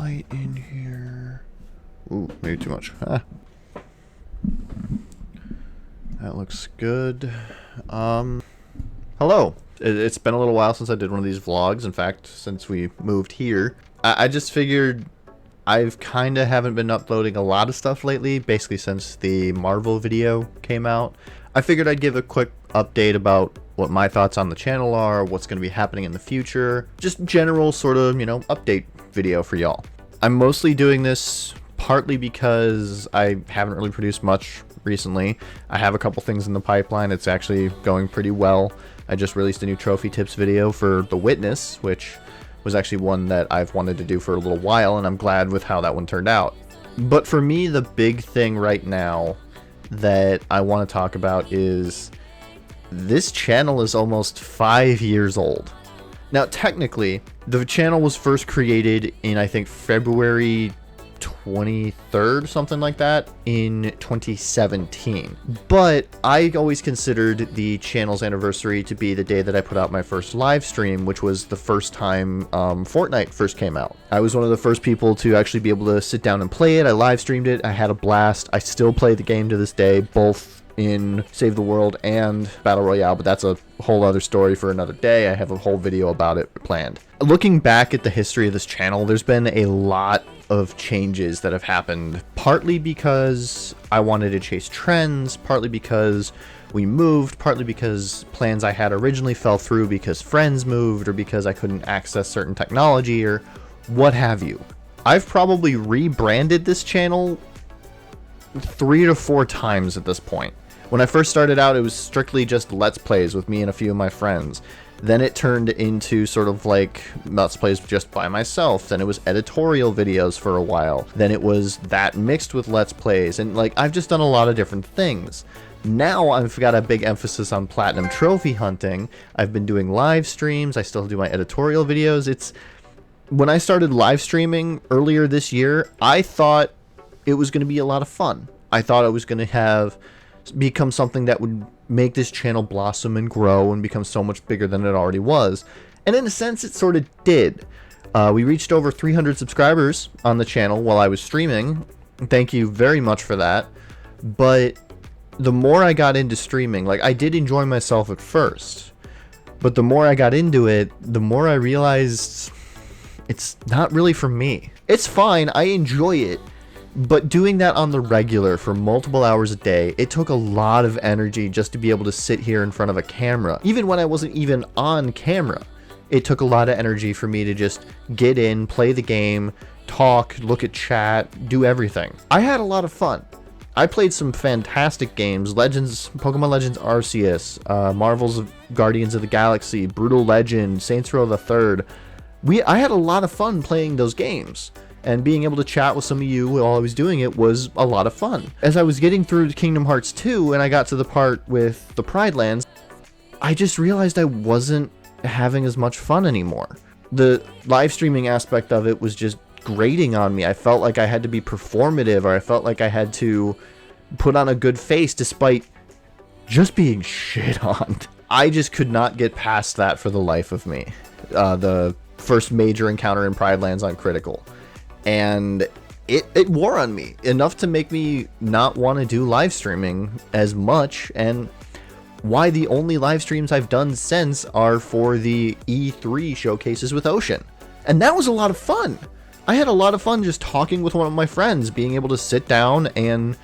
light in here. Ooh, maybe too much. That looks good. Hello. It's been a little while since I did one of these vlogs. In fact, since we moved here. I just figured I've kind of haven't been uploading a lot of stuff lately, basically since the Marvel video came out. I figured I'd give a quick update about what my thoughts on the channel are, what's going to be happening in the future, just general sort of, update video for y'all. I'm mostly doing this partly because I haven't really produced much recently. I have a couple things in the pipeline. It's actually going pretty well. I just released a new trophy tips video for The Witness, which was actually one that I've wanted to do for a little while, and I'm glad with how that one turned out. But for me, the big thing right now that I want to talk about is this channel is almost 5 years old. Now, technically, the channel was first created in, I think, February 23rd, something like that, in 2017. But I always considered the channel's anniversary to be the day that I put out my first live stream, which was the first time Fortnite first came out. I was one of the first people to actually be able to sit down and play it. I live streamed it. I had a blast. I still play the game to this day, both in Save the World and Battle Royale, but that's a whole other story for another day. I have a whole video about it planned. Looking back at the history of this channel, there's been a lot of changes that have happened, partly because I wanted to chase trends, partly because we moved, partly because plans I had originally fell through because friends moved or because I couldn't access certain technology or what have you. I've probably rebranded this channel 3 to 4 times at this point. When I first started out, it was strictly just Let's Plays with me and a few of my friends. Then it turned into sort of like Let's Plays just by myself. Then it was editorial videos for a while. Then it was that mixed with Let's Plays. And like, I've just done a lot of different things. Now I've got a big emphasis on platinum trophy hunting. I've been doing live streams. I still do my editorial videos. When I started live streaming earlier this year, I thought it was going to be a lot of fun. I thought it was going to become something that would make this channel blossom and grow and become so much bigger than it already was. And in a sense, it sort of did. We reached over 300 subscribers on the channel while I was streaming. Thank you very much for that. But the more I got into streaming, like, I did enjoy myself at first, but the more I got into it, the more I realized it's not really for me. It's fine, I enjoy it. But doing that on the regular for multiple hours a day, it took a lot of energy just to be able to sit here in front of a camera. Even when I wasn't even on camera, it took a lot of energy for me to just get in, play the game, talk, look at chat, do everything. I had a lot of fun. I played some fantastic games, Pokemon Legends Arceus, Marvel's Guardians of the Galaxy, Brutal Legend, Saints Row the Third. I had a lot of fun playing those games. And being able to chat with some of you while I was doing it was a lot of fun. As I was getting through Kingdom Hearts 2 and I got to the part with the Pride Lands, I just realized I wasn't having as much fun anymore. The live streaming aspect of it was just grating on me. I felt like I had to be performative, or I felt like I had to put on a good face despite just being shit on. I just could not get past that for the life of me. The first major encounter in Pride Lands on Critical. And it wore on me enough to make me not want to do live streaming as much, and why the only live streams I've done since are for the E3 showcases with Ocean. And that was a lot of fun. I had a lot of fun just talking with one of my friends, being able to sit down and,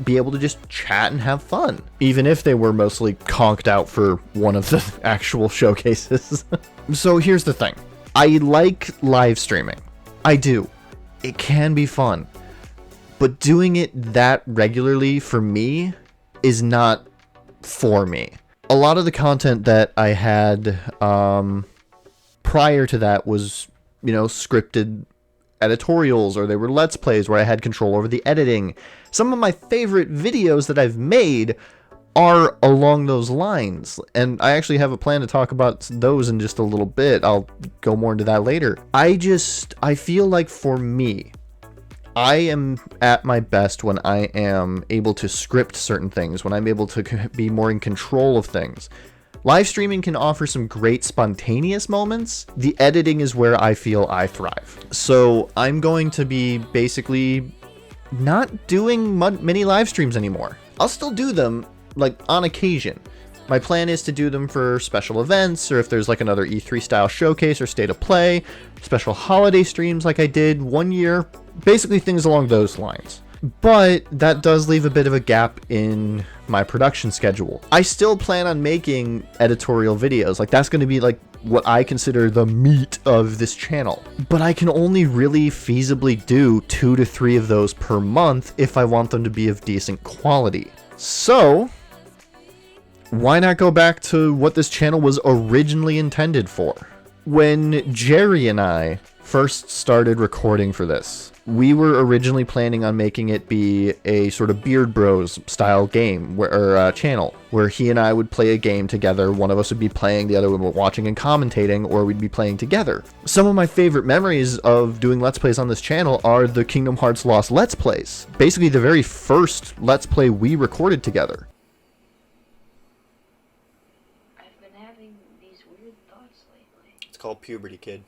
be able to just chat and have fun, even if they were mostly conked out for one of the actual showcases. So here's the thing. I like live streaming. I do. It can be fun, but doing it that regularly for me is not for me. A lot of the content that I had prior to that was, scripted editorials, or they were Let's Plays where I had control over the editing. Some of my favorite videos that I've made are along those lines, and I actually have a plan to talk about those in just a little bit. I'll go more into that later. I feel like for me, I am at my best when I am able to script certain things, when I'm able to be more in control of things. Live streaming can offer some great spontaneous moments. The editing is where I feel I thrive. So I'm going to be basically not doing many live streams anymore. I'll still do them like on occasion. My plan is to do them for special events, or if there's like another E3 style showcase or state of play, special holiday streams like I did one year, basically things along those lines. But that does leave a bit of a gap in my production schedule. I still plan on making editorial videos. Like that's going to be like what I consider the meat of this channel. But I can only really feasibly do 2 to 3 of those per month if I want them to be of decent quality. So why not go back to what this channel was originally intended for? When Jerry and I first started recording for this, we were originally planning on making it be a sort of Beard Bros style game or channel where he and I would play a game together. One of us would be playing, the other would be watching and commentating, or we'd be playing together. Some of my favorite memories of doing Let's Plays on this channel are the Kingdom Hearts Lost Let's Plays. Basically the very first Let's Play we recorded together. I've been having these weird thoughts lately. It's called puberty, kid.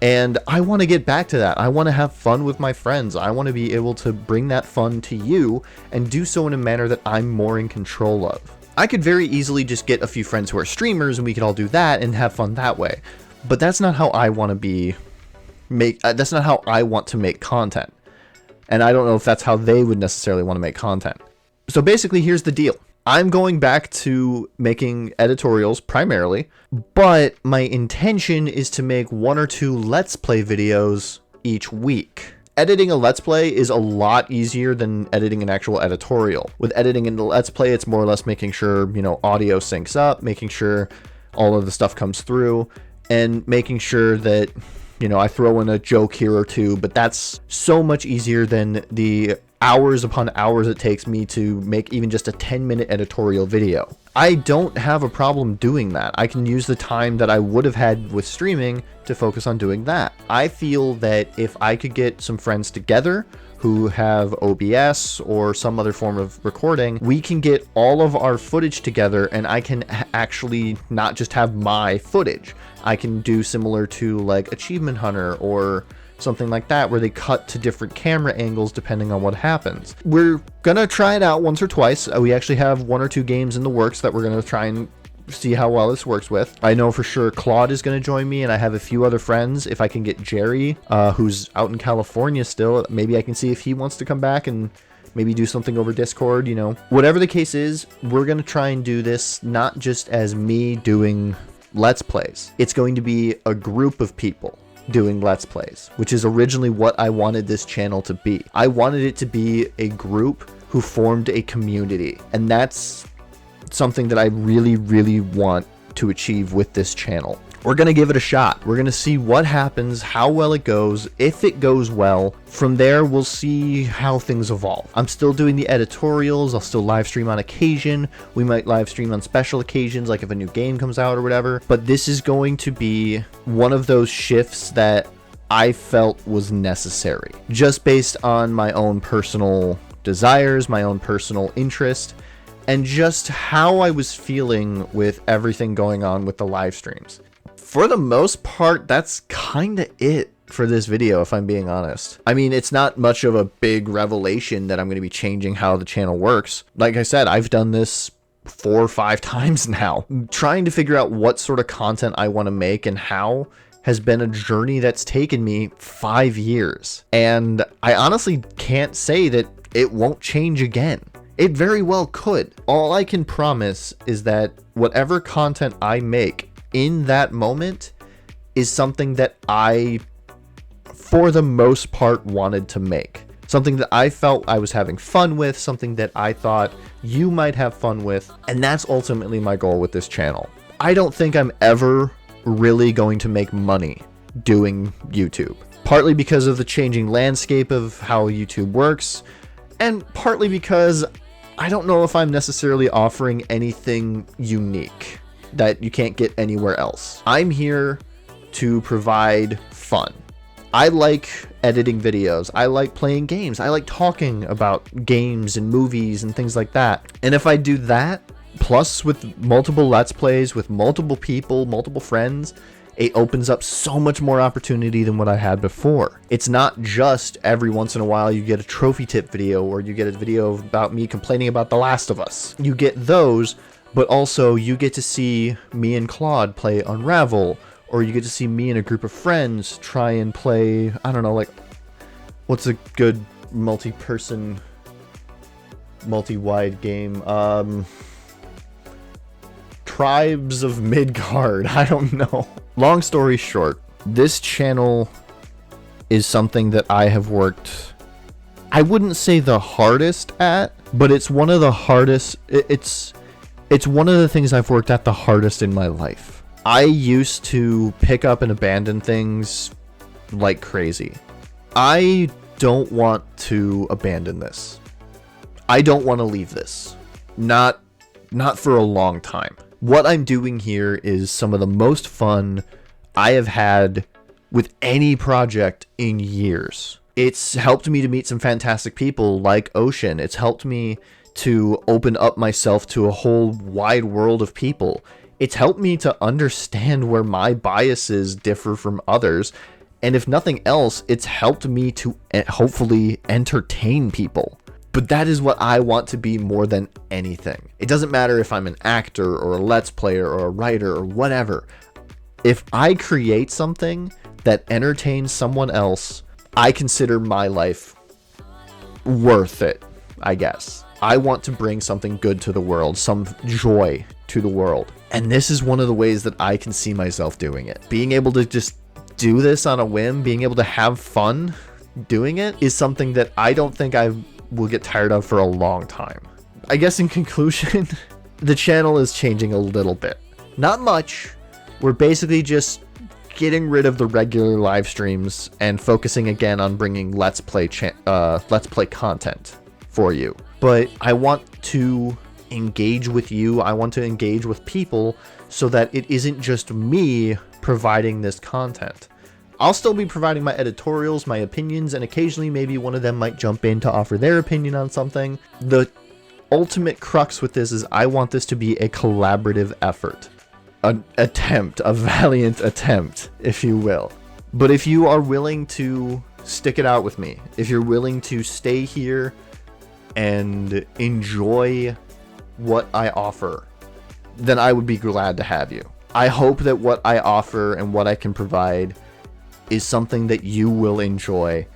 And I want to get back to that. I want to have fun with my friends. I want to be able to bring that fun to you and do so in a manner that I'm more in control of. I could very easily just get a few friends who are streamers and we could all do that and have fun that way. But that's not how I want to that's not how I want to make content. And I don't know if that's how they would necessarily want to make content. So basically, here's the deal. I'm going back to making editorials primarily, but my intention is to make 1 or 2 Let's Play videos each week. Editing a Let's Play is a lot easier than editing an actual editorial. With editing in the Let's Play, it's more or less making sure, audio syncs up, making sure all of the stuff comes through, and making sure that, I throw in a joke here or two, but that's so much easier than the hours upon hours it takes me to make even just a 10-minute editorial video. I don't have a problem doing that. I can use the time that I would have had with streaming to focus on doing that. I feel that if I could get some friends together who have OBS or some other form of recording, we can get all of our footage together and I can actually not just have my footage. I can do similar to like Achievement Hunter or something like that, where they cut to different camera angles depending on what happens. We're gonna try it out once or twice. We actually have 1 or 2 games in the works that we're gonna try and see how well this works with. I know for sure Claude is gonna join me, and I have a few other friends. If I can get Jerry, who's out in California still, maybe I can see if he wants to come back and maybe do something over Discord, Whatever the case is, we're gonna try and do this not just as me doing Let's Plays. It's going to be a group of people doing Let's Plays, which is originally what I wanted this channel to be. I wanted it to be a group who formed a community, and that's something that I really, really want to achieve with this channel. We're gonna give it a shot. We're gonna see what happens, how well it goes. If it goes well, from there we'll see how things evolve. I'm still doing the editorials. I'll still live stream on occasion. We might live stream on special occasions, like if a new game comes out or whatever. But this is going to be one of those shifts that I felt was necessary, just based on my own personal desires, my own personal interest, and just how I was feeling with everything going on with the live streams. For the most part, that's kind of it for this video, if I'm being honest. I mean, it's not much of a big revelation that I'm going to be changing how the channel works. Like I said, I've done this 4 or 5 times now. Trying to figure out what sort of content I want to make and how has been a journey that's taken me 5 years. And I honestly can't say that it won't change again. It very well could. All I can promise is that whatever content I make in that moment is something that I, for the most part, wanted to make. Something that I felt I was having fun with, something that I thought you might have fun with, and that's ultimately my goal with this channel. I don't think I'm ever really going to make money doing YouTube. Partly because of the changing landscape of how YouTube works, and partly because I don't know if I'm necessarily offering anything unique that you can't get anywhere else. I'm here to provide fun. I like editing videos. I like playing games. I like talking about games and movies and things like that. And if I do that, plus with multiple Let's Plays, with multiple people, multiple friends, it opens up so much more opportunity than what I had before. It's not just every once in a while you get a trophy tip video or you get a video about me complaining about The Last of Us. You get those, but also you get to see me and Claude play Unravel, or you get to see me and a group of friends try and play, I don't know, like, what's a good multi-person, multi-wide game? Tribes of Midgard. I don't know. Long story short, this channel is something that I have worked, I wouldn't say the hardest at, but it's one of the hardest, it's one of the things I've worked at the hardest in my life. I used to pick up and abandon things like crazy. I don't want to abandon this. I don't want to leave this. Not for a long time. What I'm doing here is some of the most fun I have had with any project in years. It's helped me to meet some fantastic people like Ocean. It's helped me to open up myself to a whole wide world of people. It's helped me to understand where my biases differ from others. And if nothing else, it's helped me to hopefully entertain people. But that is what I want to be more than anything. It doesn't matter if I'm an actor or a Let's Player or a writer or whatever. If I create something that entertains someone else, I consider my life worth it, I guess. I want to bring something good to the world, some joy to the world. And this is one of the ways that I can see myself doing it. Being able to just do this on a whim, being able to have fun doing it is something that I don't think I will get tired of for a long time. I guess in conclusion, the channel is changing a little bit. Not much. We're basically just getting rid of the regular live streams and focusing again on bringing Let's Play content for you. But I want to engage with you. I want to engage with people so that it isn't just me providing this content. I'll still be providing my editorials, my opinions, and occasionally maybe one of them might jump in to offer their opinion on something. The ultimate crux with this is I want this to be a collaborative effort. An attempt, a valiant attempt, if you will. But if you are willing to stick it out with me, if you're willing to stay here and enjoy what I offer, then I would be glad to have you. I hope that what I offer and what I can provide is something that you will enjoy,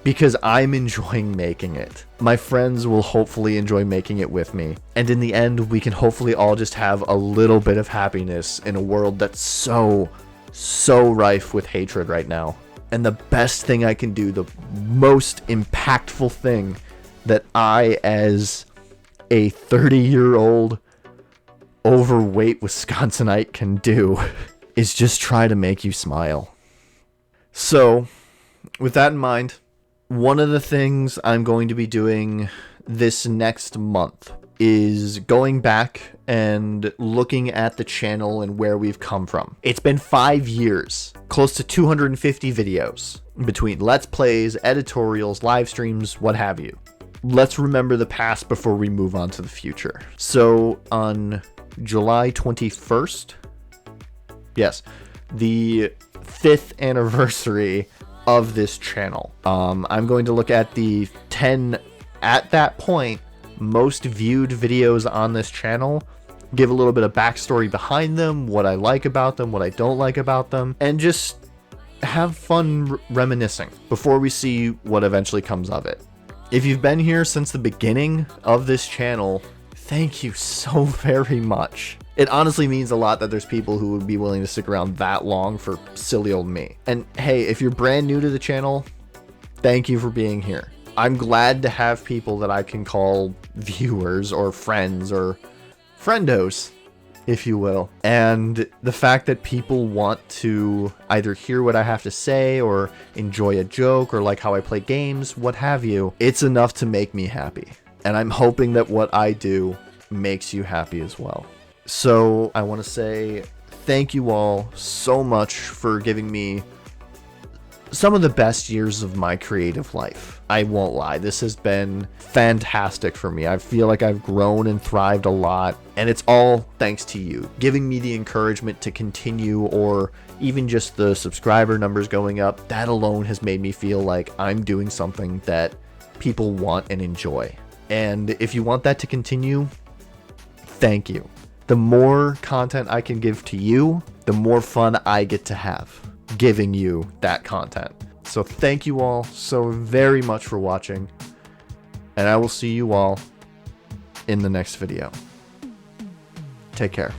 because I'm enjoying making it. My friends will hopefully enjoy making it with me. And in the end, we can hopefully all just have a little bit of happiness in a world that's so rife with hatred right now. And the best thing I can do, the most impactful thing that I, as a 30-year-old overweight Wisconsinite, can do is just try to make you smile. So, with that in mind, one of the things I'm going to be doing this next month is going back and looking at the channel and where we've come from. It's been 5 years, close to 250 videos between Let's Plays, editorials, live streams, what have you. Let's remember the past before we move on to the future. So on July 21st, yes, the 5th anniversary of this channel, I'm going to look at the 10, at that point, most viewed videos on this channel, give a little bit of backstory behind them, what I like about them, what I don't like about them, and just have fun reminiscing before we see what eventually comes of it. If you've been here since the beginning of this channel, thank you so very much. It honestly means a lot that there's people who would be willing to stick around that long for silly old me. And hey, if you're brand new to the channel, thank you for being here. I'm glad to have people that I can call viewers or friends or friendos, if you will. And the fact that people want to either hear what I have to say or enjoy a joke or like how I play games, what have you, it's enough to make me happy. And I'm hoping that what I do makes you happy as well. So I want to say thank you all so much for giving me some of the best years of my creative life. I won't lie. This has been fantastic for me. I feel like I've grown and thrived a lot, and it's all thanks to you, giving me the encouragement to continue, or even just the subscriber numbers going up. That alone has made me feel like I'm doing something that people want and enjoy. And if you want that to continue, thank you. The more content I can give to you, the more fun I get to have giving you that content. So thank you all so very much for watching, and I will see you all in the next video. Take care.